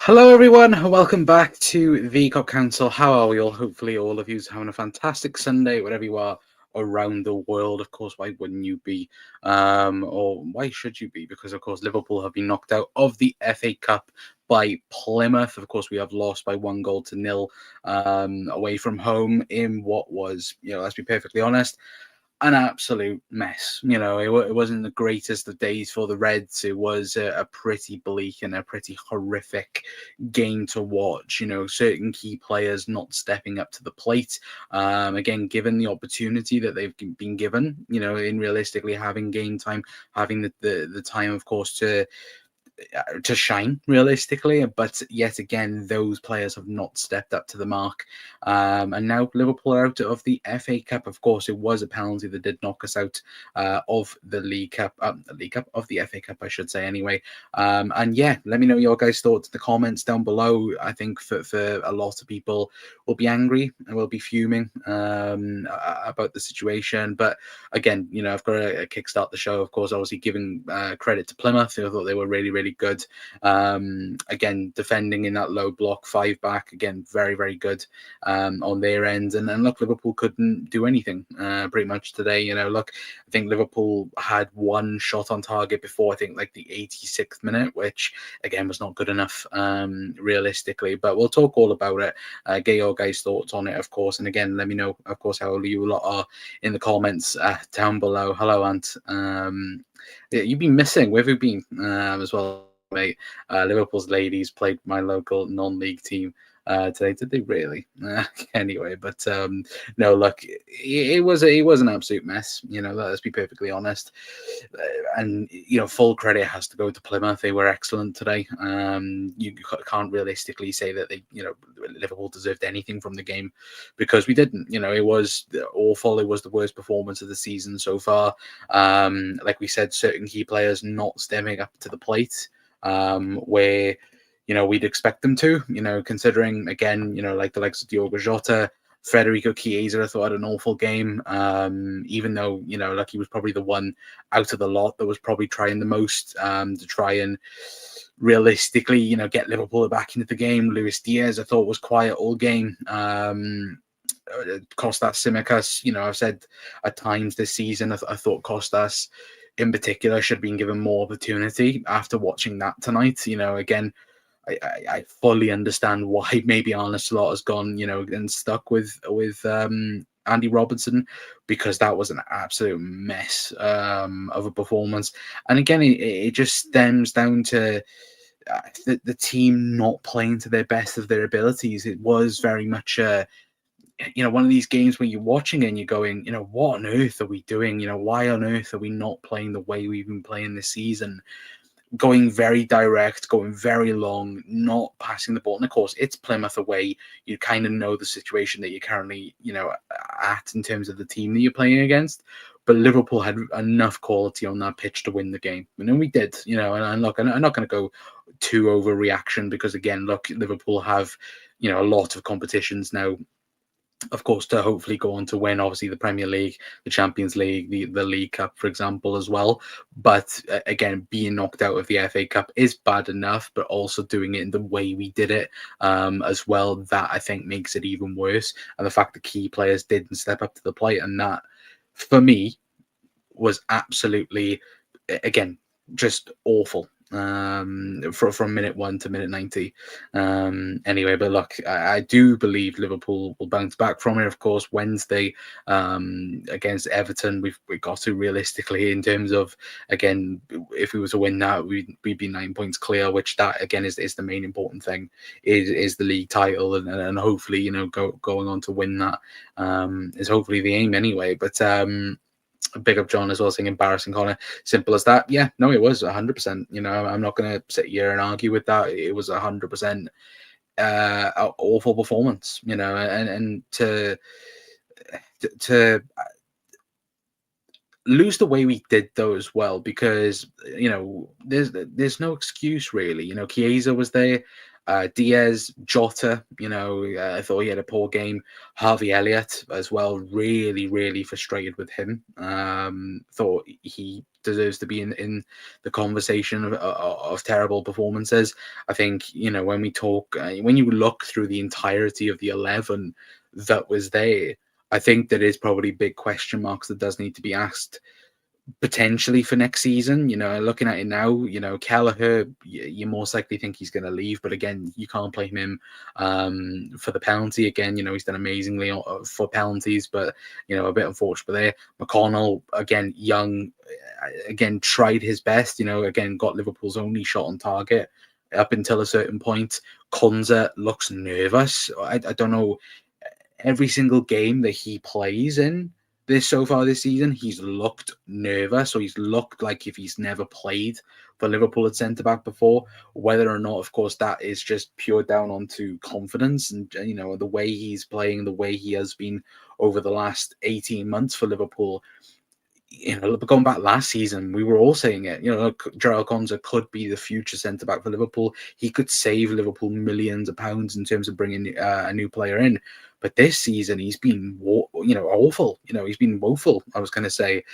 Hello, everyone. Welcome back to the Cop Council. How are we all? Hopefully, all of you are having a fantastic Sunday, wherever you are around the world. Of course, why wouldn't you be? Or why should you be? Because, of course, Liverpool have been knocked out of the FA Cup by Plymouth. Of course, we have lost by 1-0 away from home in what was, let's be perfectly honest, an absolute mess. It wasn't the greatest of days for the Reds. It was a pretty bleak and a pretty horrific game to watch. Certain key players not stepping up to the plate. Again, given the opportunity that they've been given, in realistically having game time, having the time, of course, to shine realistically, but yet again those players have not stepped up to the mark, and now Liverpool are out of the FA Cup. Of course, it was a penalty that did knock us out of the League Cup, of the FA Cup, I should say. Anyway, and yeah, let me know your guys' thoughts in the comments down below. I think for a lot of people will be angry and will be fuming about the situation, but again, I've got to kickstart the show, of course, obviously giving credit to Plymouth. I thought they were really, really good. Again, defending in that low block, 5 back, again, very, very good on their end. And look, Liverpool couldn't do anything pretty much today. Look, I think Liverpool had one shot on target before, I think, like the 86th minute, which, again, was not good enough realistically. But we'll talk all about it, get your guys' thoughts on it, of course. And again, let me know, of course, how you lot are in the comments down below. Hello, Ant. Yeah, you've been missing. Where have you been as well, mate? Liverpool's ladies played my local non-league team today. Did they really? Anyway, but no, look, it was an absolute mess. Let's be perfectly honest. And full credit has to go to Plymouth. They were excellent today. You can't realistically say that Liverpool deserved anything from the game, because we didn't. It was awful. It was the worst performance of the season so far. Like we said, certain key players not stepping up to the plate, where we'd expect them to, considering, again, like the likes of Diogo Jota, Federico Chiesa, I thought had an awful game, even though, like he was probably the one out of the lot that was probably trying the most to try and realistically, get Liverpool back into the game. Luis Diaz, I thought, was quiet all game. Kostas Tsimikas, I've said at times this season, I thought Kostas in particular should have been given more opportunity after watching that tonight. Again, I fully understand why maybe Arne Slot has gone, and stuck with Andy Robertson, because that was an absolute mess of a performance. And again, it just stems down to the team not playing to their best of their abilities. It was very much one of these games where you're watching it and you're going, what on earth are we doing? Why on earth are we not playing the way we've been playing this season? Going very direct, going very long, not passing the ball. And of course, it's Plymouth away. You kind of know the situation that you're currently, at in terms of the team that you're playing against. But Liverpool had enough quality on that pitch to win the game. And we did, and look, I'm not going to go too overreaction, because again, look, Liverpool have, a lot of competitions now, of course, to hopefully go on to win, obviously, the Premier League, the Champions League, the League Cup, for example, as well. But again, being knocked out of the FA Cup is bad enough, but also doing it in the way we did it as well, that I think makes it even worse. And the fact that key players didn't step up to the plate, and that, for me, was absolutely, again, just awful. From minute 1 to minute 90. Anyway, but look, I do believe Liverpool will bounce back from it. Of course, Wednesday against Everton, we've got to realistically, in terms of, again, if we were to win that, we'd be 9 points clear, which that again is the main important thing, is the league title, and hopefully going on to win that is hopefully the aim anyway. But big up John as well, saying embarrassing, Connor. Simple as that. Yeah, no, it was 100%. I'm not going to sit here and argue with that. It was 100% awful performance. And to lose the way we did though as well, because there's no excuse really. Chiesa was there. Diaz, Jota, I thought he had a poor game. Harvey Elliott as well, really, really frustrated with him. Thought he deserves to be in the conversation of terrible performances. I think, when we talk, when you look through the entirety of the 11 that was there, I think there is probably big question marks that does need to be asked potentially for next season. Looking at it now, Kelleher, you most likely think he's going to leave, but again, you can't blame him for the penalty. Again, he's done amazingly for penalties, but a bit unfortunate there. McConnell, again, young, again, tried his best. Again, got Liverpool's only shot on target up until a certain point. Konza looks nervous. I don't know. Every single game that he plays in so far this season, he's looked nervous, or he's looked like if he's never played for Liverpool at centre back before. Whether or not, of course, that is just pure down onto confidence and the way he's playing, the way he has been over the last 18 months for Liverpool. Going back last season, we were all saying it. Jarell Konsa could be the future centre back for Liverpool. He could save Liverpool millions of pounds in terms of bringing a new player in. But this season, he's been, awful. He's been woeful. I was going to say,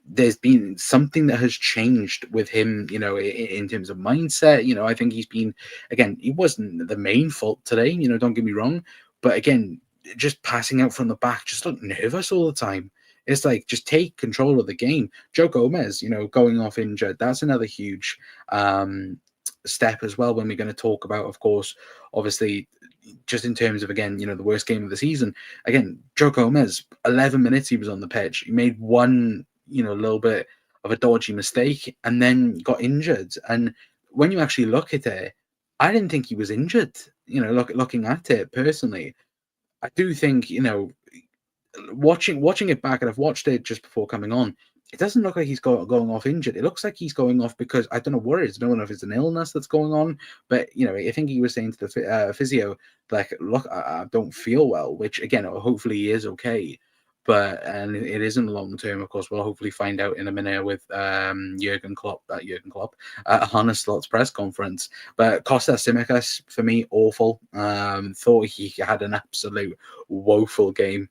there's been something that has changed with him. In terms of mindset. I think he's been, again, he wasn't the main fault today. Don't get me wrong, but again, just passing out from the back, just looked nervous all the time. It's like, just take control of the game. Joe Gomez, going off injured, that's another huge step as well when we're going to talk about, of course, obviously, just in terms of, again, the worst game of the season. Again, Joe Gomez, 11 minutes he was on the pitch. He made one, little bit of a dodgy mistake and then got injured. And when you actually look at it, I didn't think he was injured, looking at it personally. I do think, watching it back, and I've watched it just before coming on, it doesn't look like he's going off injured. It looks like he's going off because I don't know what it is. I don't know if it's an illness that's going on, but I think he was saying to the physio, like, look, I don't feel well, which again, hopefully he is okay. And it isn't long term, of course. We'll hopefully find out in a minute with Jurgen Klopp, Arne Slot's press conference. But Kostas Tsimikas, for me, awful. Thought he had an absolute woeful game.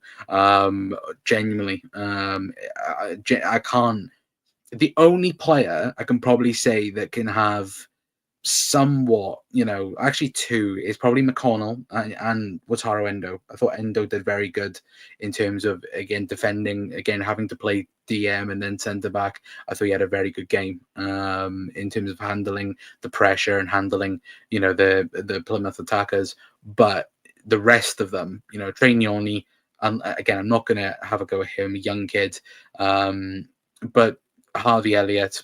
Genuinely, I can't. The only player I can probably say that can have somewhat, actually two, is probably McConnell and Wataru Endo. I thought Endo did very good in terms of, again, defending, again, having to play DM and then centre back. I thought he had a very good game in terms of handling the pressure and handling, the Plymouth attackers. But the rest of them, Trainioni, and again, I'm not going to have a go at him, a young kid, but Harvey Elliott,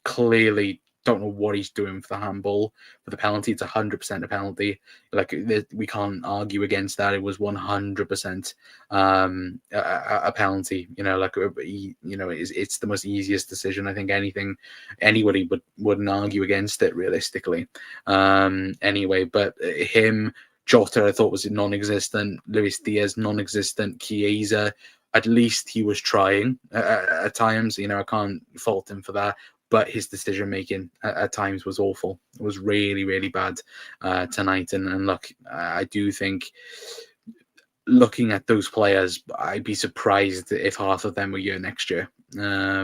clearly don't know what he's doing for the handball. For the penalty, it's 100% a penalty. Like, we can't argue against that. It was 100% a penalty. It's the most easiest decision. I think anybody wouldn't argue against it realistically. Anyway, but him, Jota, I thought was non-existent. Luis Diaz, non-existent. Chiesa, at least he was trying at times. I can't fault him for that. But his decision making at times was awful. It was really, really bad tonight. And look, I do think, looking at those players, I'd be surprised if half of them were here next year.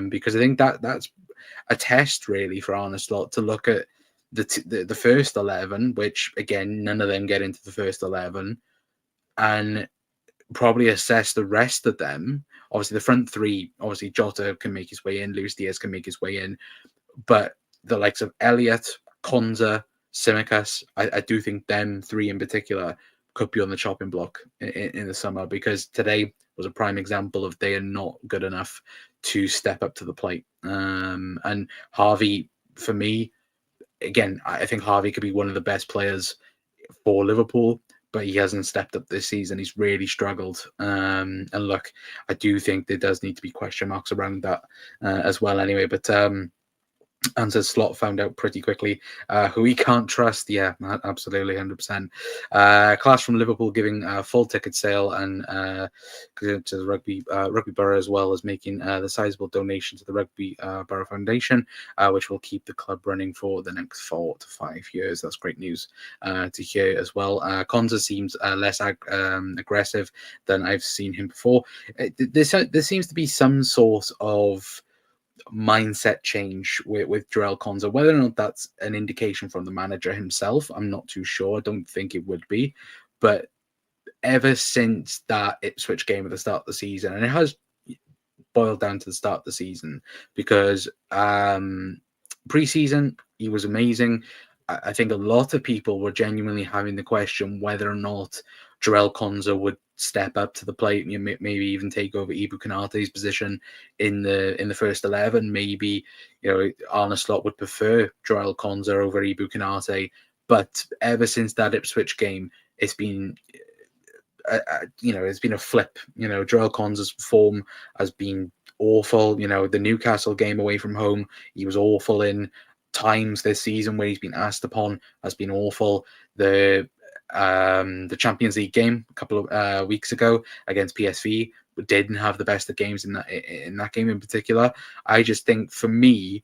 Because I think that's a test really for Arne Slot to look at the first 11, which again, none of them get into the first 11, and probably assess the rest of them. Obviously, the front three, obviously Jota can make his way in, Luis Diaz can make his way in, but the likes of Elliott, Konza, Tsimikas, I do think them three in particular could be on the chopping block in the summer, because today was a prime example of they are not good enough to step up to the plate. And Harvey, for me, again, I think Harvey could be one of the best players for Liverpool, but he hasn't stepped up this season. He's really struggled. And look, I do think there does need to be question marks around that as well anyway. But Answer Slot found out pretty quickly who he can't trust. Yeah, absolutely, 100%. Class from Liverpool giving full ticket sale and to the Rugby Borough, as well as making the sizable donation to the Rugby Borough Foundation, which will keep the club running for the next 4 to 5 years. That's great news to hear as well. Konza seems less aggressive than I've seen him before. There seems to be some sort of mindset change with Jarell Konza. Whether or not that's an indication from the manager himself, I'm not too sure. I don't think it would be. But ever since that Ipswich game at the start of the season, and it has boiled down to the start of the season, because pre-season he was amazing. I think a lot of people were genuinely having the question whether or not Jarell Konza would step up to the plate, maybe even take over Ibu Konate's position in the first 11. Maybe Arne Slot would prefer Jarell Konza over Ibu Konate. But ever since that Ipswich game, it's been it's been a flip. Jarell Konza's form has been awful. The Newcastle game away from home, he was awful in. Times this season where he's been asked upon has been awful. The Champions League game a couple of weeks ago against PSV didn't have the best of games in that game in particular. I just think, for me,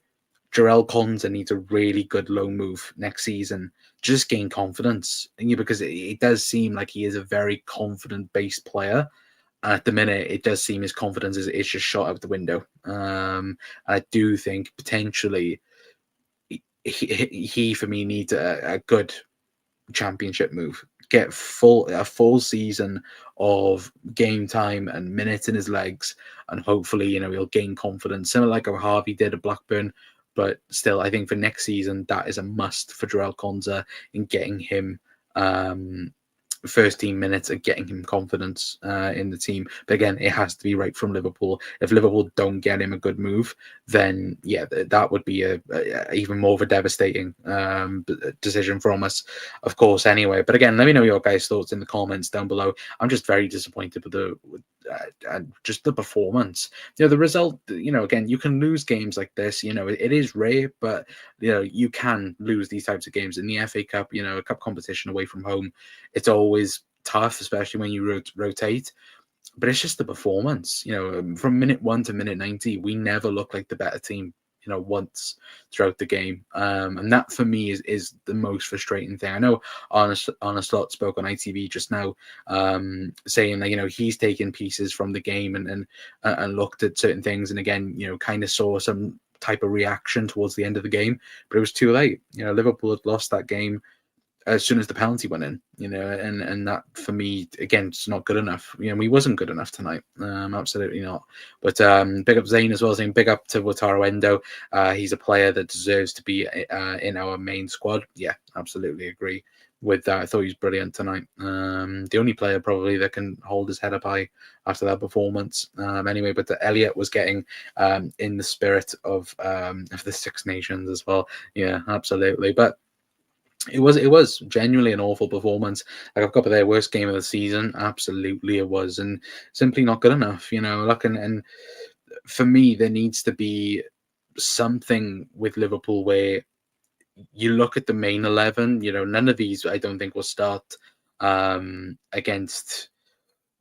Jarell Konza needs a really good loan move next season, just gain confidence. Because it does seem like he is a very confident base player. And at the minute, it does seem his confidence is just shot out the window. I do think potentially he for me needs a good championship move. Get a full season of game time and minutes in his legs, and hopefully he'll gain confidence, similar like how Harvey did at Blackburn. But still, I think for next season that is a must for Jarell Konza in getting him first team minutes and getting him confidence in the team. But again, it has to be right from Liverpool. If Liverpool don't get him a good move, then that would be a even more of a devastating decision from us, of course, anyway. But again, let me know your guys' thoughts in the comments down below. I'm just very disappointed with just the performance. The result, again, you can lose games like this. It is rare, but you can lose these types of games in the FA Cup, a cup competition away from home. It's always tough, especially when you rotate. But it's just the performance. From minute 1 to minute 90, we never look like the better team, once throughout the game. And that for me is the most frustrating thing. I know Arne Slot spoke on ITV just now, saying that, he's taken pieces from the game and looked at certain things. And again, kind of saw some type of reaction towards the end of the game, but it was too late. Liverpool had lost that game as soon as the penalty went in, and that for me, again, it's not good enough. We wasn't good enough tonight. Absolutely not. But big up Zane as well, saying big up to Wataru Endo. He's a player that deserves to be in our main squad. Yeah, absolutely agree with that. I thought he was brilliant tonight. The only player probably that can hold his head up high after that performance. Anyway, but Elliot was getting in the spirit of the Six Nations as well. Yeah, absolutely. But it was genuinely an awful performance. Like, I've got their worst game of the season. Absolutely, it was, and simply not good enough. And for me, there needs to be something with Liverpool where you look at the main 11. None of these I don't think will start against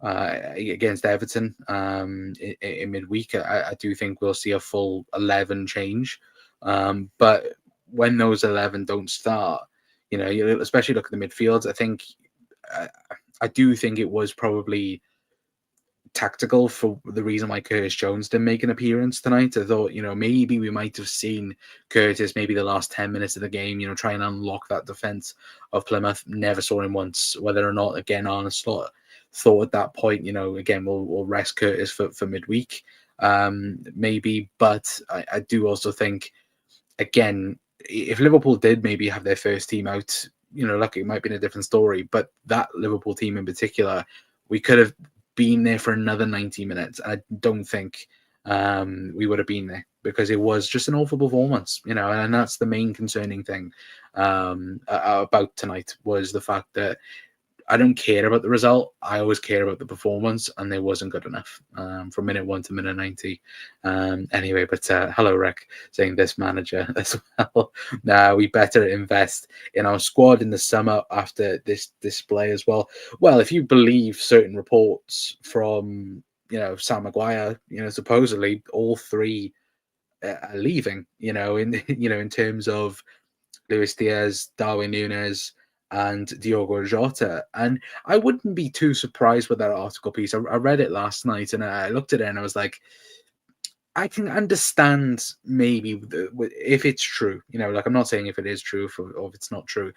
Everton in midweek. I do think we'll see a full 11 change, but when those 11 don't start, you especially look at the midfields. I think I do think it was probably tactical for the reason why Curtis Jones didn't make an appearance tonight. I thought, maybe we might have seen Curtis maybe the last 10 minutes of the game, try and unlock that defense of Plymouth. Never saw him once. Whether or not, again, Arne Slot thought at that point, again, we'll rest Curtis for midweek, maybe. But I do also think, again, if Liverpool did maybe have their first team out, lucky, it might be a different story. But that Liverpool team in particular, we could have been there for another 90 minutes. I don't think we would have been there, because it was just an awful performance, and that's the main concerning thing about tonight, was the fact that I don't care about the result. I always care about the performance, and it wasn't good enough from minute 1 to minute 90. Anyway, but hello, Rick, saying this manager as well. We better invest in our squad in the summer after this display as well. Well, if you believe certain reports from Sam Maguire, supposedly all three are leaving. In terms of Luis Diaz, Darwin Núñez, and Diogo Jota. And I wouldn't be too surprised with that article piece. I read it last night and I looked at it and I was like, I can understand maybe if it's true. Like I'm not saying if it is true or if it's not true,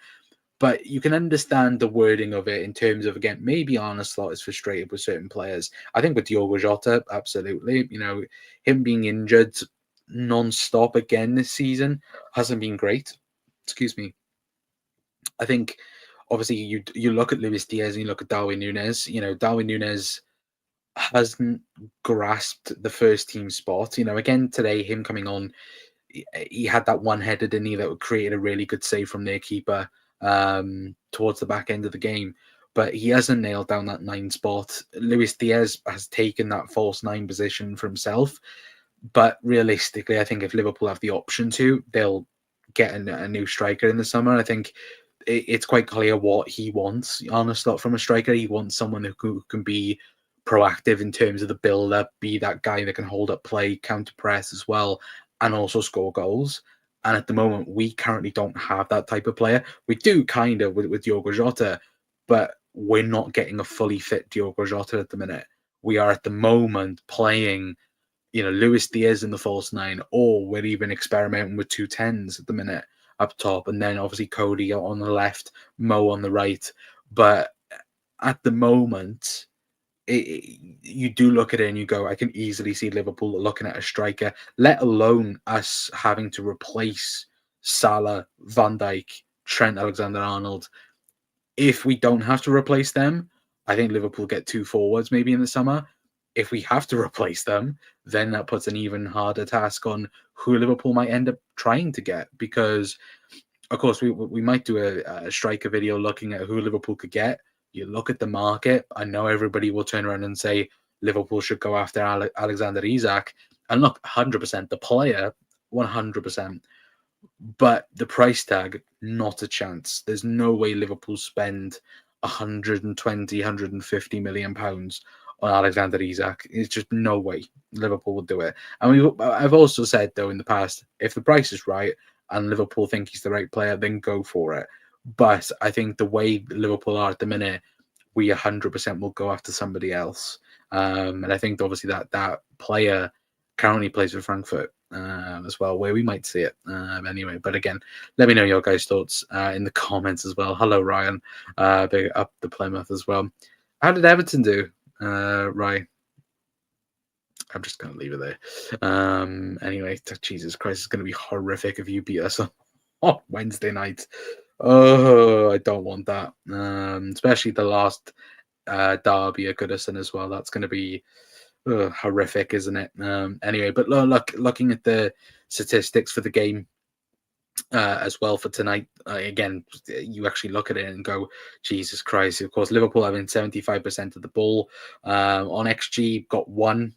but you can understand the wording of it in terms of, again, maybe Arne Slot is frustrated with certain players. I think with Diogo Jota, absolutely. Him being injured non-stop again this season hasn't been great. Excuse me. I think obviously you look at Luis Diaz and you look at Darwin Nunes. Darwin Nunes hasn't grasped the first team spot. Again today, him coming on, he had that one header, didn't he, that created a really good save from their keeper towards the back end of the game. But he hasn't nailed down that 9 spot. Luis Diaz has taken that false 9 position for himself. But realistically, I think if Liverpool have the option to, they'll get a new striker in the summer. I think it's quite clear what he wants, honestly, from a striker. He wants someone who can be proactive in terms of the build-up, be that guy that can hold up play, counter-press as well, and also score goals. And at the moment, we currently don't have that type of player. We do kind of with Diogo Jota, but we're not getting a fully fit Diogo Jota at the minute. We are at the moment playing Luis Diaz in the false 9, or we're even experimenting with 2 10s at the minute up top, and then obviously Cody on the left, Mo on the right. But at the moment, you do look at it and you go, I can easily see Liverpool looking at a striker, let alone us having to replace Salah, Van Dijk, Trent Alexander-Arnold. If we don't have to replace them, I think Liverpool get 2 forwards maybe in the summer. If we have to replace them, then that puts an even harder task on who Liverpool might end up trying to get, because of course we might do a striker video looking at who Liverpool could get. You look at the market, I know everybody will turn around and say Liverpool should go after Alexander Isak, and look, 100% the player, 100%. But the price tag, not a chance. There's no way Liverpool spend 120, 150 million pounds on Alexander Isak. It's just no way Liverpool would do it. And I've also said, though, in the past, if the price is right and Liverpool think he's the right player, then go for it. But I think the way Liverpool are at the minute, we 100% will go after somebody else. And I think obviously that player currently plays for Frankfurt as well, where we might see it anyway. But again, let me know your guys' thoughts in the comments as well. Hello, Ryan. Big up the Plymouth as well. How did Everton do, Ryan? I'm just going to leave it there. Anyway, Jesus Christ, it's going to be horrific if you beat us on Wednesday night. Oh, I don't want that. Especially the last derby at Goodison as well. That's going to be horrific, isn't it? Anyway, but looking at the statistics for the game as well for tonight, again, you actually look at it and go, Jesus Christ. Of course, Liverpool having 75% of the ball. On XG, got 1.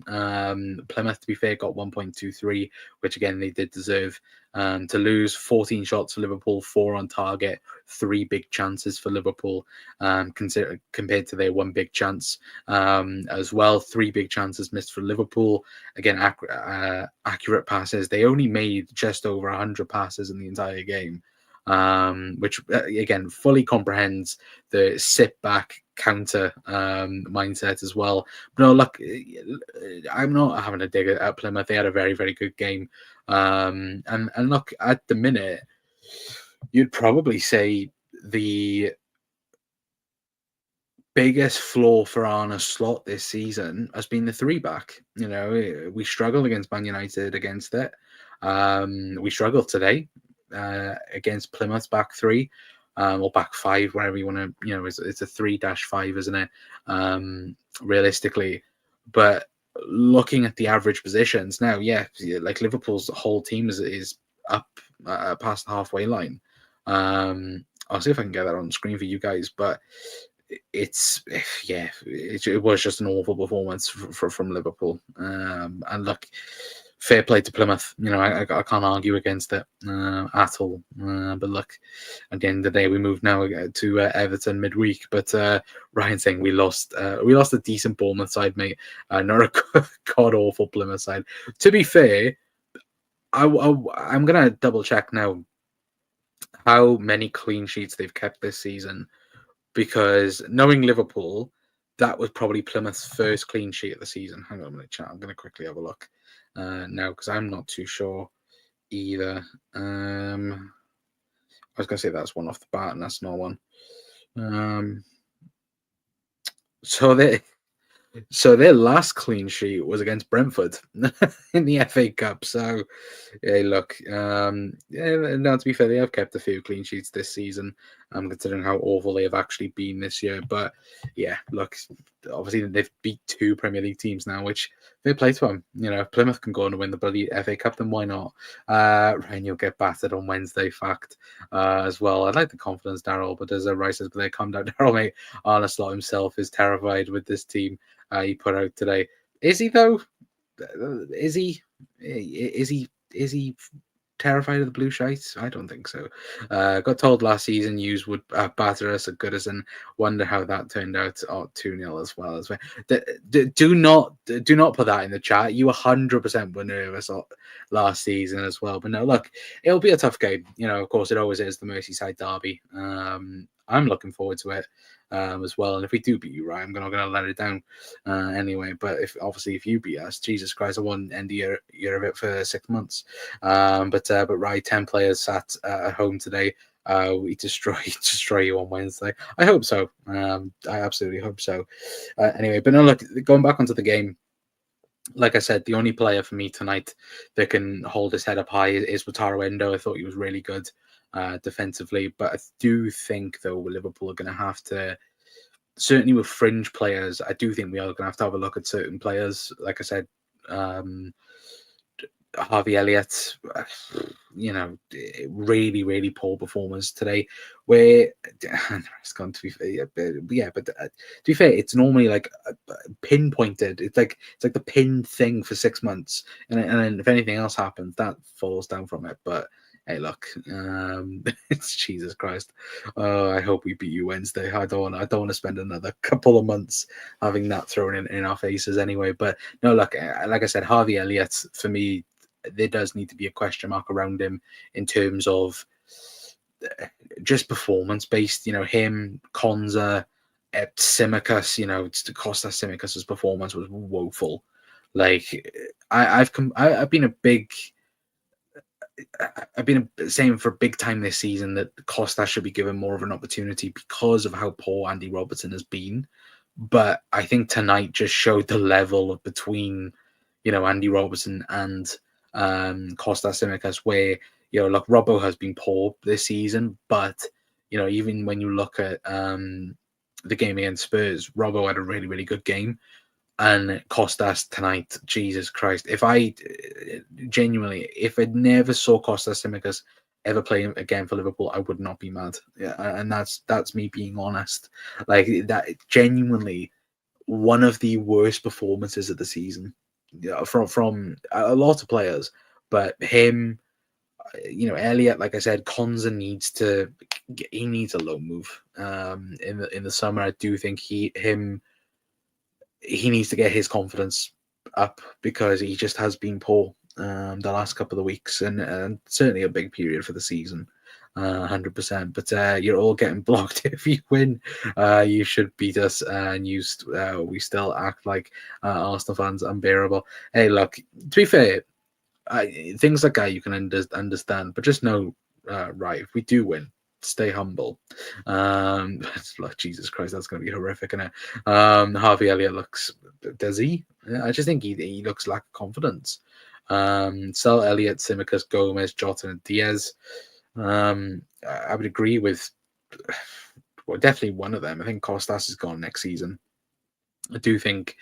Plymouth, to be fair, got 1.23, which again, they did deserve to lose. 14 shots for Liverpool, 4 on target, 3 big chances for Liverpool, compared to their 1 big chance as well. 3 big chances missed for Liverpool. Again, accurate passes. They only made just over 100 passes in the entire game, which again fully comprehends the sit back counter mindset as well. But no, look, I'm not having a dig at Plymouth. They had a very, very good game. And look, at the minute, you'd probably say the biggest flaw for Arne Slot this season has been the 3-back. We struggled against Man United against it. We struggled today against Plymouth's back 3, or back 5, whatever you want to, it's a 3-5, isn't it? Realistically. But looking at the average positions now, yeah, like Liverpool's whole team is up past the halfway line. I'll see if I can get that on screen for you guys, but it was just an awful performance from Liverpool. And look, fair play to Plymouth. I can't argue against it at all. But look, at the end of the day, we move now to Everton midweek. But Ryan saying we lost a decent Bournemouth side, mate. Not a god awful Plymouth side. To be fair, I'm gonna double check now how many clean sheets they've kept this season, because knowing Liverpool, that was probably Plymouth's first clean sheet of the season. Hang on a minute, chat. I'm going to quickly have a look now because I'm not too sure either. I was going to say that's one off the bat, and that's not one. So they So their last clean sheet was against Brentford in the FA Cup. So, yeah, look, yeah, now to be fair, they have kept a few clean sheets this season, considering how awful they have actually been this year. But yeah, look, obviously they've beat two Premier League teams now, which they play to them. You know, if Plymouth can go on and win the bloody FA Cup, then why not? Ryan, you'll get battered on Wednesday, fact, as well. I like the confidence, Daryl, but as a Rice says, they calm down, Daryl, mate. Arneslot himself is terrified with this team he put out today. Is he though? Is he? Is he? Is he terrified of the blue shites? I don't think so. Got told last season Hughes would batter us at Goodison. Wonder how that turned out. Oh, 2-0 as well. Do not put that in the chat. You 100% were nervous last season as well. But no, look, it'll be a tough game. You know, of course, it always is the Merseyside derby. I'm looking forward to it as well. And if we do beat you, right, I'm not going to let it down anyway. But if you beat us, Jesus Christ, I won't end the year of it for 6 months. But right, 10 players sat at home today. We destroy you on Wednesday. I hope so. I absolutely hope so. Anyway, but no, look, going back onto the game. Like I said, the only player for me tonight that can hold his head up high is Wataru Endo. I thought he was really good defensively, but I do think though Liverpool are going to have to, certainly with fringe players, I do think we are going to have a look at certain players. Like I said, Harvey Elliott, you know, really, really poor performance today. Where it's gone to be fair, but to be fair, it's normally like pinpointed. It's like the pinned thing for 6 months, and then if anything else happens, that falls down from it. But hey, look, it's Jesus Christ. Oh, I hope we beat you Wednesday. I don't want to spend another couple of months having that thrown in our faces anyway. But no, look, like I said, Harvey Elliott for me, there does need to be a question mark around him in terms of just performance based. You know, him, Konza, Simicus. You know, to Costa Simicus's performance was woeful. Like I've been saying for big time this season that Costa should be given more of an opportunity because of how poor Andy Robertson has been. But I think tonight just showed the level of between, you know, Andy Robertson and Costa Simicas, where, you know, look, Robbo has been poor this season, but, you know, even when you look at the game against Spurs, Robbo had a really, really good game. And Costas tonight, Jesus Christ! If I never saw Costas Simicas ever play again for Liverpool, I would not be mad. Yeah, and that's me being honest. Like that, genuinely, one of the worst performances of the season, from a lot of players, but him. You know, Elliot, like I said, Konza needs a loan move. In the summer, I do think he needs to get his confidence up because he just has been poor the last couple of weeks and certainly a big period for the season. 100%. But you're all getting blocked if you win. You should beat us, and we still act like Arsenal fans unbearable. Hey, look, to be fair, things like that you can understand, but just know, right, if we do win, stay humble. Like Jesus Christ, that's going to be horrific, isn't it? Harvey Elliott does he? I just think he looks lack of confidence. Sell Elliott, Simicas, Gomez, Jota, and Diaz. I would agree with, well, definitely one of them. I think Costas is gone next season. I do think,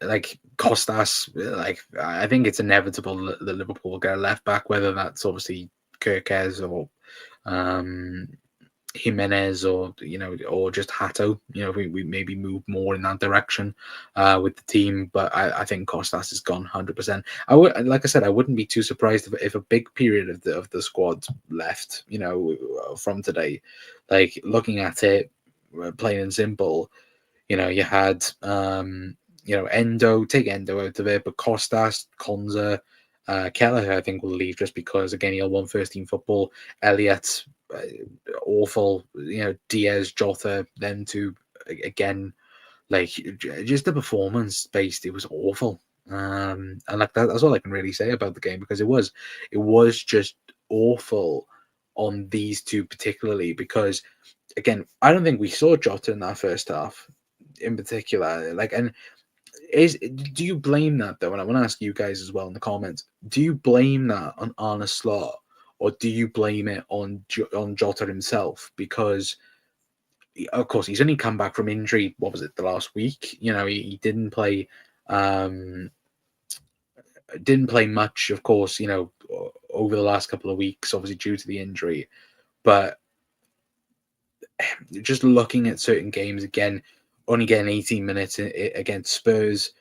like Costas, like I think it's inevitable that Liverpool will get a left back, whether that's obviously Kirkez or Jimenez or or just Hato. You know, we maybe move more in that direction with the team, but I think Costas is gone 100%. I would, like I said, I wouldn't be too surprised if a big period of the squad left. You know, from today, like looking at it, plain and simple. You know, you had Endo, take Endo out of it, but Costas, Konza, Kelleher, I think will leave just because again he'll want first team football. Elliott, awful. You know, Diaz, Jota, them two again. Like just the performance based, it was awful. And like that's all I can really say about the game, because it was just awful on these two particularly. Because again, I don't think we saw Jota in that first half in particular. Like, and is do you blame that though? And I want to ask you guys as well in the comments. Do you blame that on Arne Slot, or do you blame it on on Jota himself? Because of course he's only come back from injury. What was it, the last week? He um didn't play much, of course, over the last couple of weeks, obviously due to the injury. But just looking at certain games again, only getting 18 minutes against Spurs.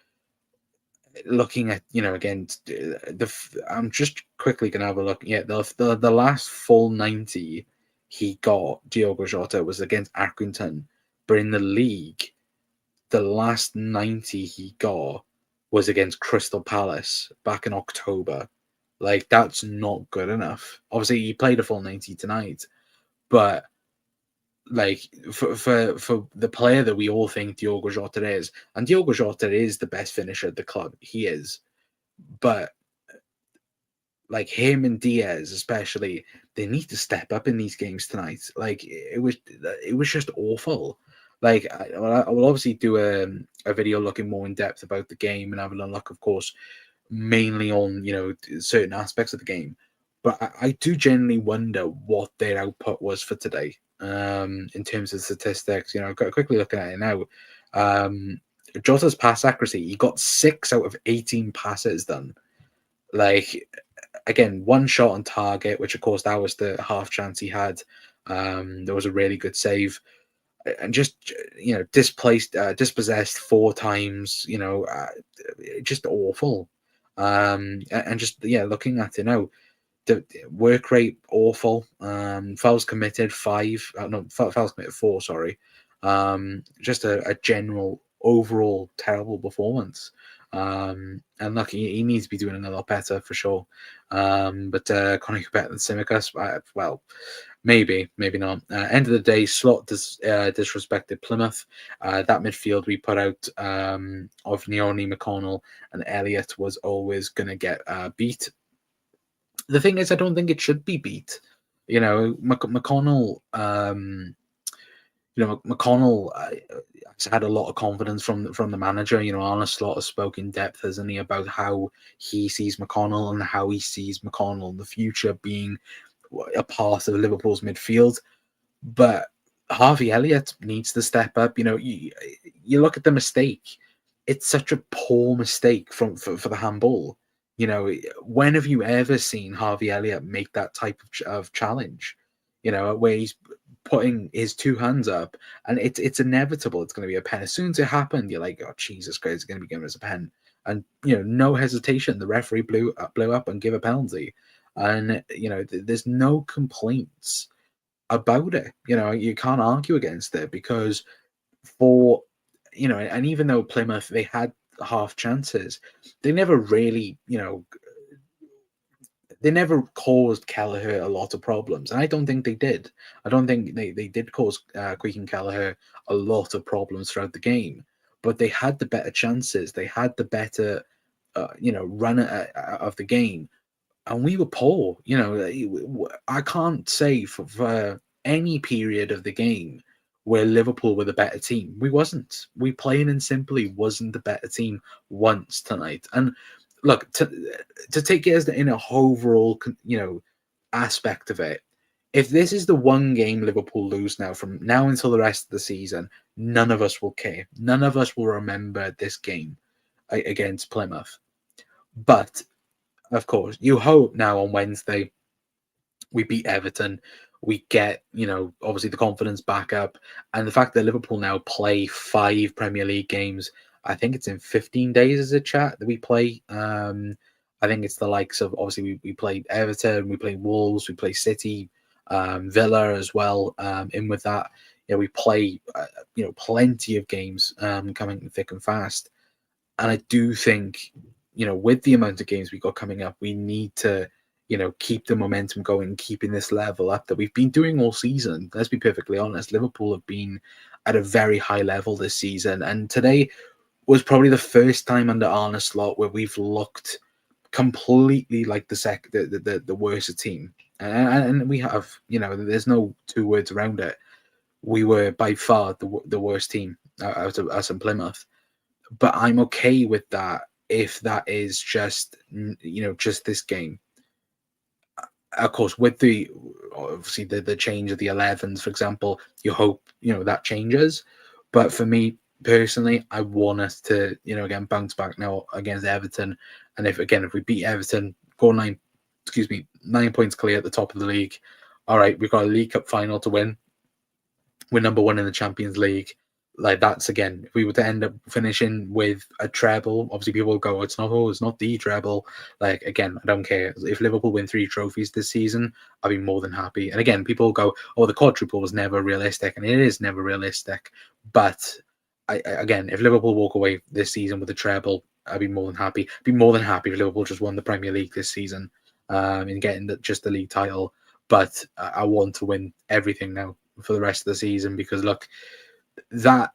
Looking at again, I'm just quickly gonna have a look. Yeah, the last full 90 he got, Diogo Jota, was against Accrington, but in the league, the last 90 he got was against Crystal Palace back in October. Like, that's not good enough. Obviously, he played a full 90 tonight, but like for the player that we all think Diogo Jota is, and Diogo Jota is the best finisher at the club. He is, but like him and Diaz especially, they need to step up in these games tonight. Like it was just awful. Like I will obviously do a video looking more in depth about the game and having a look, of course, mainly on certain aspects of the game. But I do genuinely wonder what their output was for today. In terms of statistics, quickly looking at it now. Jota's pass accuracy, he got 6 out of 18 passes done. Like, again, one shot on target, which of course that was the half chance he had. There was a really good save, and just dispossessed 4 times. Just awful. And just looking at it now, the work rate awful. Fouls committed 5. No, fouls committed 4. Sorry. Just a general overall terrible performance. And look, he needs to be doing a lot better for sure. But Conor better than Simicus? Well, maybe, maybe not. End of the day, Slot disrespected Plymouth. That midfield we put out of Neoni, McConnell, and Elliott was always going to get beat. The thing is, I don't think it should be beat. McConnell. McConnell has had a lot of confidence from the manager. Arne Slot has spoken in depth, hasn't he, about how he sees McConnell and how he sees McConnell in the future being a part of Liverpool's midfield. But Harvey Elliott needs to step up. You look at the mistake; it's such a poor mistake for the handball. When have you ever seen Harvey Elliott make that type of challenge? Where he's putting his 2 hands up, and it's inevitable. It's going to be a pen. As soon as it happened, you're like, oh Jesus Christ, it's going to be given as a pen, and no hesitation. The referee blew up and gave a penalty, and there's no complaints about it. You can't argue against it, because for and even though Plymouth, they had half chances, they never really they never caused Kelleher a lot of problems, and I don't think they did. I don't think they did cause Quick and Kelleher a lot of problems throughout the game, but they had the better chances. They had the better, run of the game, and we were poor. I can't say for any period of the game where Liverpool were the better team. We wasn't. We plain and simply wasn't the better team once tonight. And look, to take it as in a overall, aspect of it. If this is the one game Liverpool lose now, from now until the rest of the season, none of us will care. None of us will remember this game against Plymouth. But of course, you hope now on Wednesday we beat Everton, we get, obviously the confidence back up, and the fact that Liverpool now play 5 Premier League games. I think it's in 15 days as a chat that we play. I think it's the likes of, obviously we played Everton, we played Wolves, we play City, Villa as well. In with that, we play plenty of games coming thick and fast. And I do think, with the amount of games we got coming up, we need to keep the momentum going, keeping this level up that we've been doing all season. Let's be perfectly honest. Liverpool have been at a very high level this season, and today was probably the first time under Arne Slot where we've looked completely like the worst team, and we have, there's no two words around it. We were by far the worst team out of us in Plymouth, but I'm okay with that if that is just just this game. Of course, with the obviously the change of the 11s, for example, you hope that changes. But for me personally, I want us to again bounce back now against Everton, and if we beat Everton, go 9 points clear at the top of the league. All right, we've got a League Cup final to win. We're number one in the Champions League. Like, that's, again, if we were to end up finishing with a treble, obviously people will go, it's not the treble. Like, again, I don't care. If Liverpool win 3 trophies this season, I'll be more than happy. And again, people go, the quadruple was never realistic, and it is never realistic. But again, if Liverpool walk away this season with a treble, I'd be more than happy. I'd be more than happy if Liverpool just won the Premier League this season, and getting just the league title. But I want to win everything now for the rest of the season, because look, that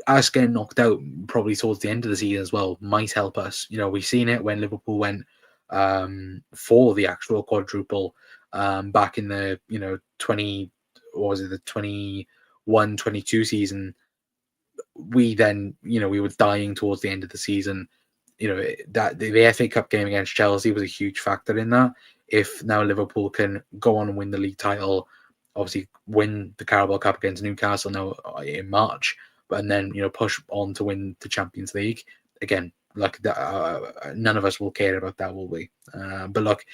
us getting knocked out probably towards the end of the season as well might help us. We've seen it when Liverpool went for the actual quadruple back in the 20, what was it, the 21-22 season. We then we were dying towards the end of the season. That the FA Cup game against Chelsea was a huge factor in that. If now Liverpool can go on and win the league title, obviously win the Carabao Cup against Newcastle now in March, and then push on to win the Champions League again. Like that, none of us will care about that, will we? But look,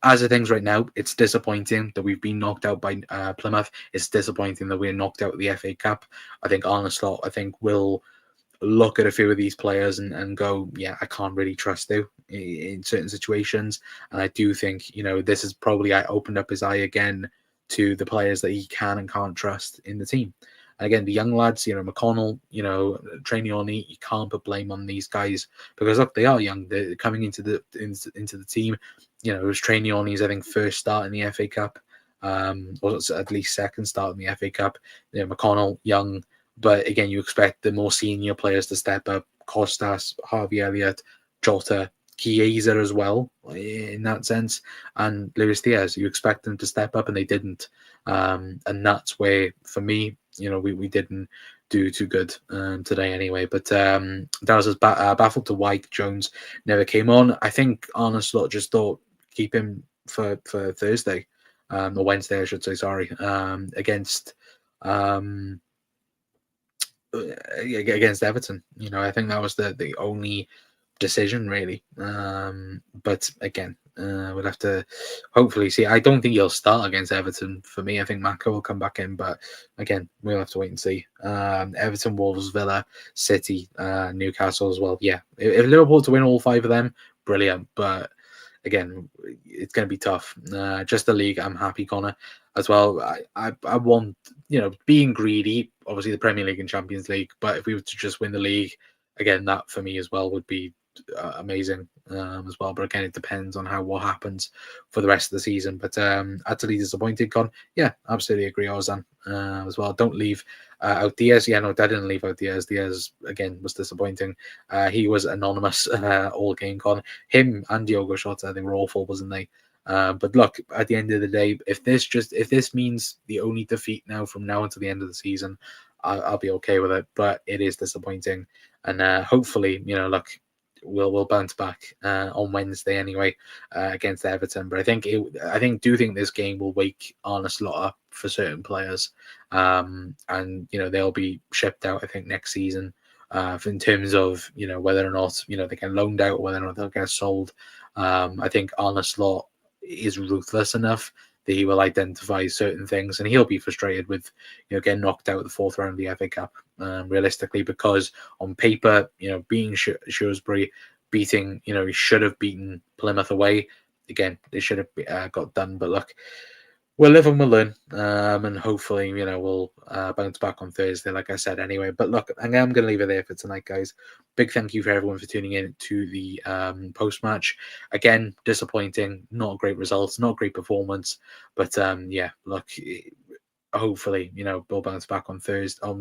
as of things right now, it's disappointing that we've been knocked out by Plymouth. It's disappointing that we're knocked out of the FA Cup. I think Arne Slot, will look at a few of these players and go, yeah, I can't really trust you in certain situations. And I do think, this is probably opened up his eye again to the players that he can and can't trust in the team. And again, the young lads, McConnell, Trainioni, you can't put blame on these guys, because look, they are young. They're coming into the team. It was Trainioni's, I think, first start in the FA Cup, or at least second start in the FA Cup. McConnell, young. But again, you expect the more senior players to step up. Costas, Harvey Elliott, Jota, Chiesa as well, in that sense, and Luis Diaz. You expect them to step up, and they didn't. And that's where, for me, we didn't do too good today anyway. But that was us baffled to why Jones never came on. I think Arne Slot just thought keep him for Thursday, or Wednesday, I should say. Sorry, against Everton. I think that was the only decision really. But again, we'll have to hopefully see. I don't think he'll start against Everton. For me, I think Mako will come back in, but again, we'll have to wait and see. Everton, Wolves, Villa, City, Newcastle as well. Yeah, if Liverpool to win all 5 of them, brilliant. But again, it's going to be tough. Just the league, I'm happy, Connor, as well. I want, being greedy, obviously the Premier League and Champions League, but if we were to just win the league, again, that for me as well would be amazing as well. But again, it depends on what happens for the rest of the season. But utterly disappointed, Con. Yeah, absolutely agree, Ozan, as well. Don't leave out Diaz. Yeah, no, I didn't leave out Diaz. Diaz, again, was disappointing. He was anonymous all game, Con. Him and Diogo Jota, I think, were awful, wasn't they? But look, at the end of the day, if this means the only defeat now from now until the end of the season, I'll be okay with it. But it is disappointing, and hopefully, look, we'll bounce back on Wednesday anyway against Everton. But I think this game will wake Arne Slot up for certain players, and they'll be shipped out, I think, next season. In terms of whether or not they get loaned out or whether or not they'll get sold, I think Arne Slot is ruthless enough that he will identify certain things, and he'll be frustrated with getting knocked out of the 4th round of the FA Cup, realistically, because on paper, being Shrewsbury, beating, he should have beaten Plymouth away. Again, they should have got done, but look, we'll live and we'll learn, and hopefully, we'll bounce back on Thursday, like I said, anyway. But look, I am going to leave it there for tonight, guys. Big thank you for everyone for tuning in to the post match. Again, disappointing, not great results, not great performance, but yeah, look. Hopefully, we'll bounce back on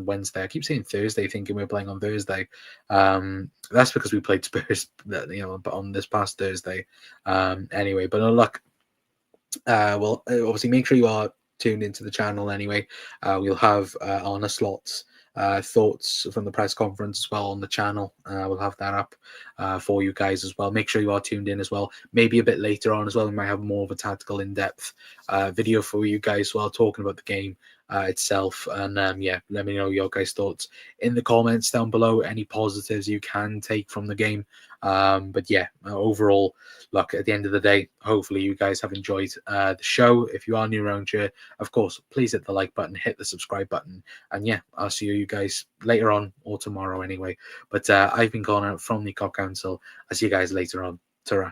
Wednesday. I keep saying Thursday, thinking we're playing on Thursday. That's because we played Spurs, but on this past Thursday. Anyway, but look, well, obviously, make sure you are tuned into the channel anyway. We'll have Arne Slot's thoughts from the press conference as well on the channel. We'll have that up for you guys as well. Make sure you are tuned in as well. Maybe a bit later on as well, we might have more of a tactical in-depth video for you guys as well, talking about the game itself. And yeah, let me know your guys' thoughts in the comments down below. Any positives you can take from the game. But yeah, overall, look, at the end of the day, hopefully you guys have enjoyed the show. If you are new around here, of course, please hit the like button, hit the subscribe button. And yeah, I'll see you guys later on or tomorrow anyway. But I've been Connor from the Cop Council. I'll see you guys later on. Ta-ra.